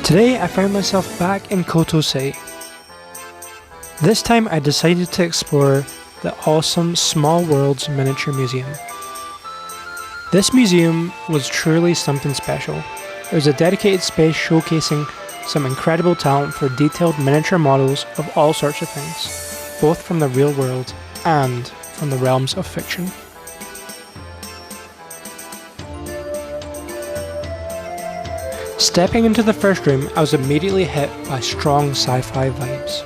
Today I found myself back in Koto City. This time I decided to explore the awesome Small Worlds Miniature Museum. This museum was truly something special. It was a dedicated space showcasing some incredible talent for detailed miniature models of all sorts of things, both from the real world and from the realms of fiction. Stepping into the first room, I was immediately hit by strong sci-fi vibes.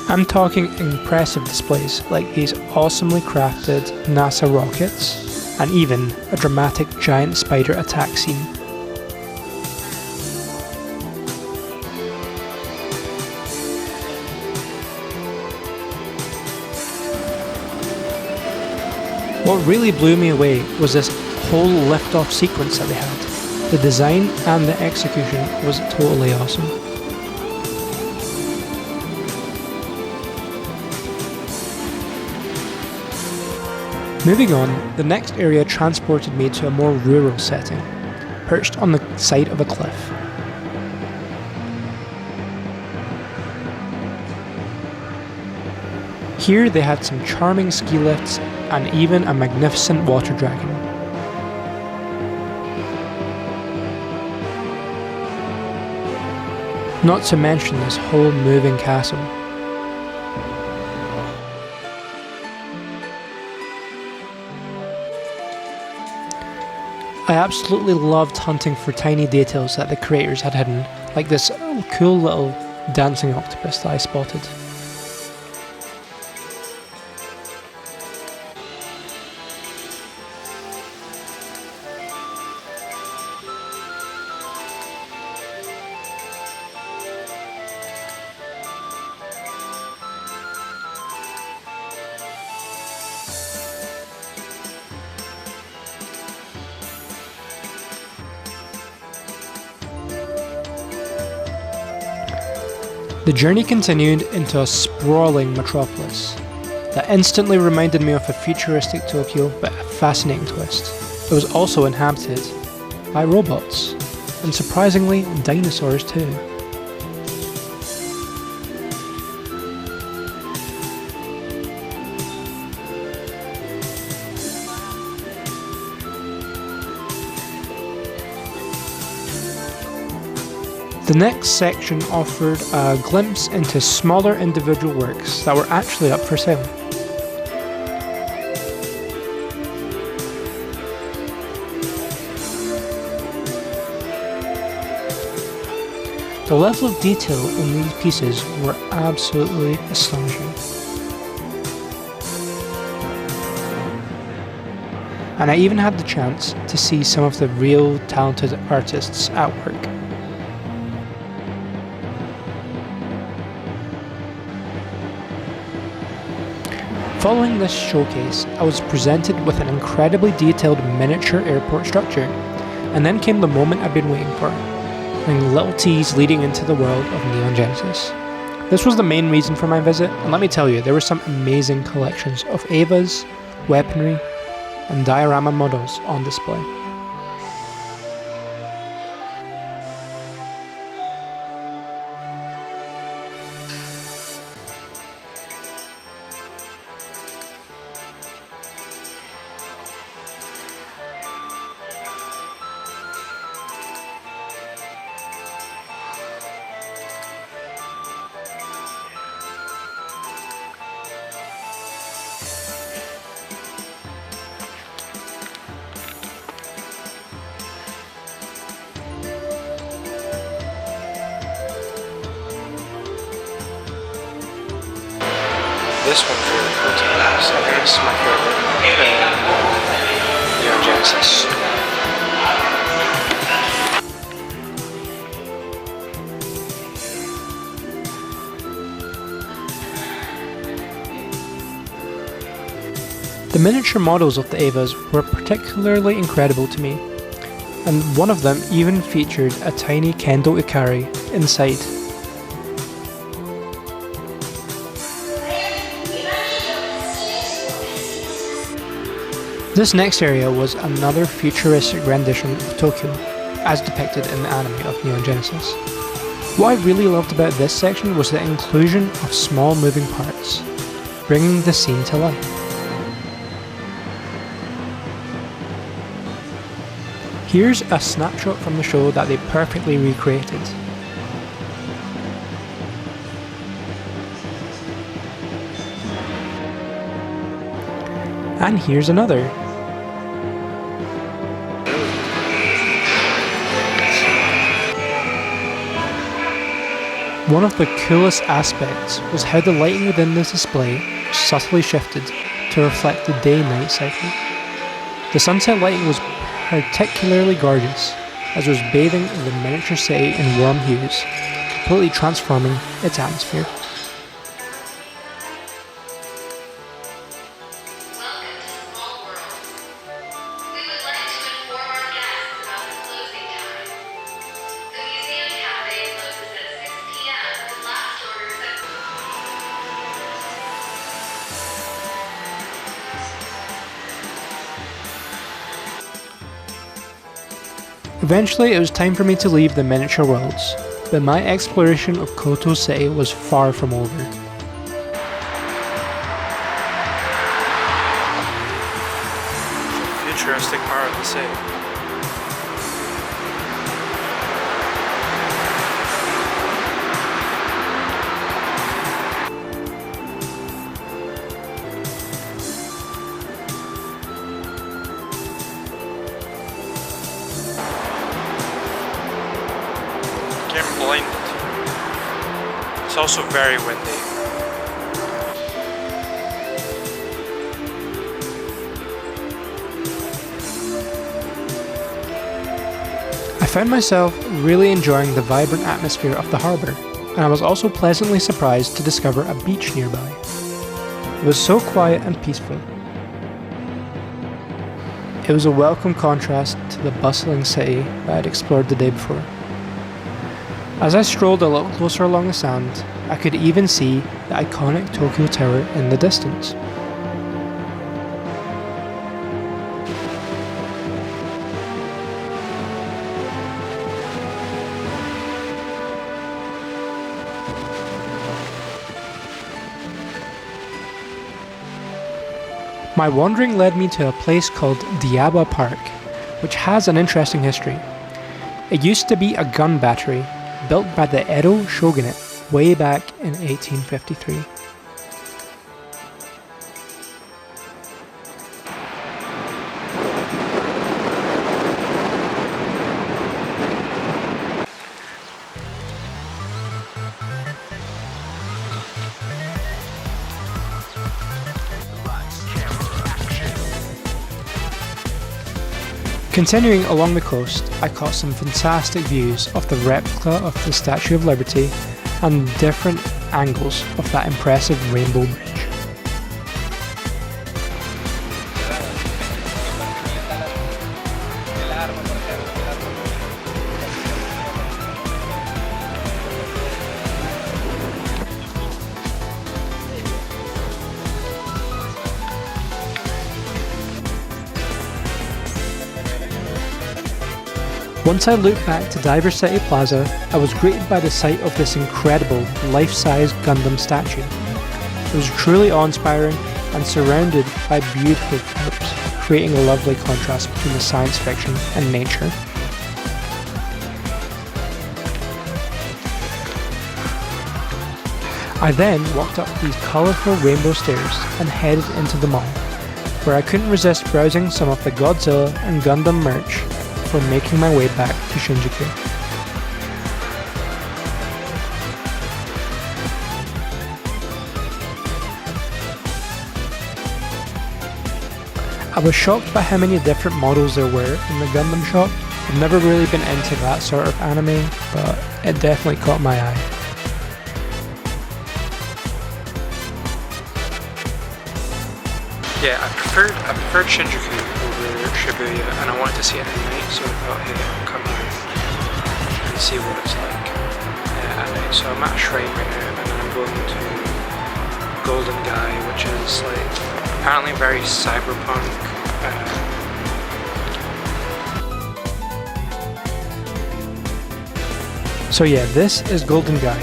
I'm talking impressive displays like these awesomely crafted NASA rockets, and even a dramatic giant spider attack scene. What really blew me away was this whole lift-off sequence that they had. The design and the execution was totally awesome. Moving on, the next area transported me to a more rural setting, perched on the side of a cliff. Here they had some charming ski lifts and even a magnificent water dragon. Not to mention this whole moving castle. I absolutely loved hunting for tiny details that the creators had hidden, like this cool little dancing octopus that I spotted. The journey continued into a sprawling metropolis that instantly reminded me of a futuristic Tokyo, but a fascinating twist. It was also inhabited by robots, and surprisingly, dinosaurs too. The next section offered a glimpse into smaller individual works that were actually up for sale. The level of detail in these pieces were absolutely astonishing. And I even had the chance to see some of the real talented artists at work. Following this showcase, I was presented with an incredibly detailed miniature airport structure, and then came the moment I've been waiting for, and little teas leading into the world of Neon Genesis. This was the main reason for my visit, and let me tell you, there were some amazing collections of Evas, weaponry, and diorama models on display. This one's really cool to me, so this is my favorite in Neon Genesis. The miniature models of the Evas were particularly incredible to me, and one of them even featured a tiny Kendo Ikari inside. This next area was another futuristic rendition of Tokyo, as depicted in the anime of Neon Genesis. What I really loved about this section was the inclusion of small moving parts, bringing the scene to life. Here's a snapshot from the show that they perfectly recreated. And here's another. One of the coolest aspects was how the lighting within this display subtly shifted to reflect the day-night cycle. The sunset lighting was particularly gorgeous, as it was bathing the miniature city in warm hues, completely transforming its atmosphere. Eventually, it was time for me to leave the miniature worlds, but my exploration of Koto City was far from over. Futuristic part of the city. Getting blinded. It's also very windy. I found myself really enjoying the vibrant atmosphere of the harbour, and I was also pleasantly surprised to discover a beach nearby. It was so quiet and peaceful. It was a welcome contrast to the bustling city that I had explored the day before. As I strolled a little closer along the sand, I could even see the iconic Tokyo Tower in the distance. My wandering led me to a place called Daiba Park, which has an interesting history. It used to be a gun battery built by the Edo shogunate way back in 1853. Continuing along the coast, I caught some fantastic views of the replica of the Statue of Liberty and different angles of that impressive rainbow bridge. Once I looked back to DiverCity Plaza, I was greeted by the sight of this incredible, life-size Gundam statue. It was truly awe-inspiring and surrounded by beautiful forms, creating a lovely contrast between the science fiction and nature. I then walked up these colourful rainbow stairs and headed into the mall, where I couldn't resist browsing some of the Godzilla and Gundam merch before making my way back to Shinjuku. I was shocked by how many different models there were in the Gundam shop. I've never really been into that sort of anime, but it definitely caught my eye. Yeah, I preferred Shinjuku over Shibuya, and I wanted to see it at night, so I thought, hey, I'll come here and see what it's like at night. So I'm at a shrine right now, and I'm going to Golden Guy, which is like apparently very cyberpunk So yeah, this is Golden Guy.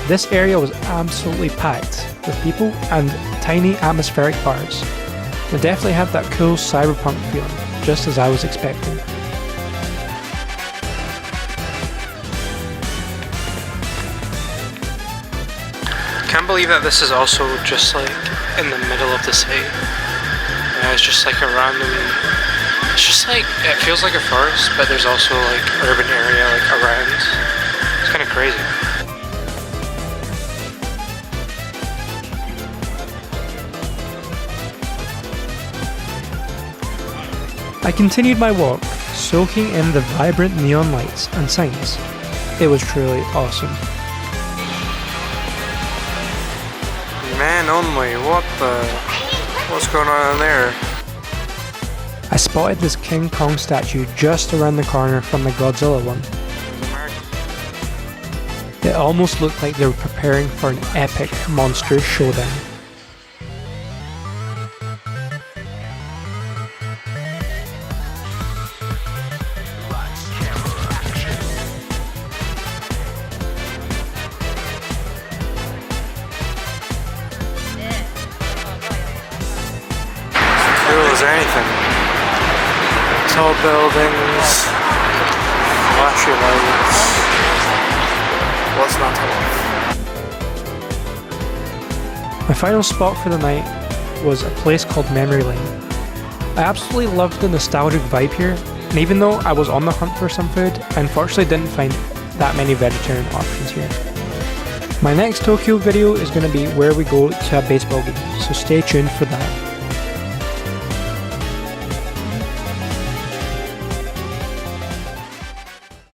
This area was absolutely packed with people and tiny atmospheric bars. It definitely had that cool cyberpunk feeling, just as I was expecting. Can't believe that this is also just like in the middle of the city. It's just like a random. It's just like it feels like a forest, but there's also like urban area like around. It's kind of crazy. I continued my walk, soaking in the vibrant neon lights and signs. It was truly awesome. Man only, what's going on in there? I spotted this King Kong statue just around the corner from the Godzilla one. It almost looked like they were preparing for an epic monster showdown. Is there anything? Tall buildings, flashy lights. What's not to love? My final spot for the night was a place called Memory Lane. I absolutely loved the nostalgic vibe here, and even though I was on the hunt for some food, I unfortunately didn't find that many vegetarian options here. My next Tokyo video is going to be where we go to a baseball game, so stay tuned for that.